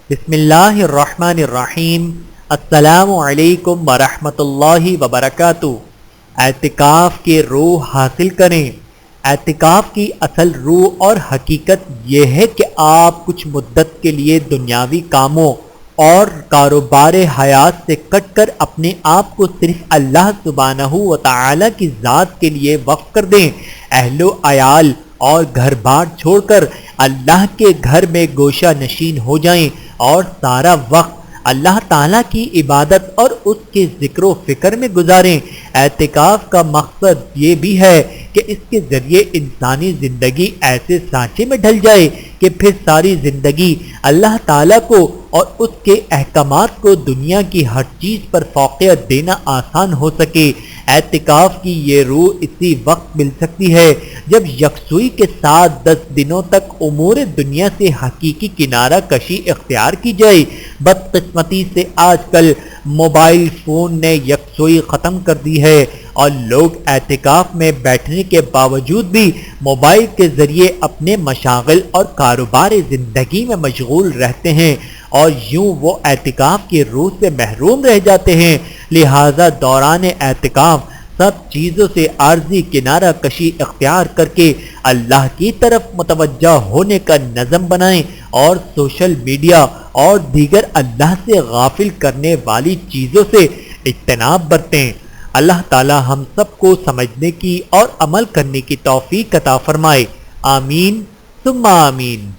بسم اللہ الرحمن الرحیم۔ السلام علیکم ورحمۃ اللہ وبرکاتہ۔ اعتکاف کی روح حاصل کریں۔ اعتکاف کی اصل روح اور حقیقت یہ ہے کہ آپ کچھ مدت کے لیے دنیاوی کاموں اور کاروبار حیات سے کٹ کر اپنے آپ کو صرف اللہ سبحانہ و تعالی کی ذات کے لیے وقف کر دیں۔ اہل و عیال اور گھر بار چھوڑ کر اللہ کے گھر میں گوشہ نشین ہو جائیں اور سارا وقت اللہ تعالیٰ کی عبادت اور اس کے ذکر و فکر میں گزاریں۔ اعتکاف کا مقصد یہ بھی ہے کہ اس کے ذریعے انسانی زندگی ایسے سانچے میں ڈھل جائے کہ پھر ساری زندگی اللہ تعالیٰ کو اور اس کے احکامات کو دنیا کی ہر چیز پر فوقیت دینا آسان ہو سکے۔ اعتکاف کی یہ روح اسی وقت مل سکتی ہے جب یکسوئی کے ساتھ 10 دنوں تک امور دنیا سے حقیقی کنارہ کشی اختیار کی جائے۔ بدقسمتی سے آج کل موبائل فون نے یکسوئی ختم کر دی ہے اور لوگ اعتکاف میں بیٹھنے کے باوجود بھی موبائل کے ذریعے اپنے مشاغل اور کاروبار زندگی میں مشغول رہتے ہیں اور یوں وہ اعتکاف کی روح سے محروم رہ جاتے ہیں۔ لہٰذا دوران اعتکاف سب چیزوں سے عارضی کنارہ کشی اختیار کر کے اللہ کی طرف متوجہ ہونے کا نظم بنائیں اور سوشل میڈیا اور دیگر اللہ سے غافل کرنے والی چیزوں سے اجتناب برتیں۔ اللہ تعالی ہم سب کو سمجھنے کی اور عمل کرنے کی توفیق عطا فرمائے۔ آمین ثم آمین۔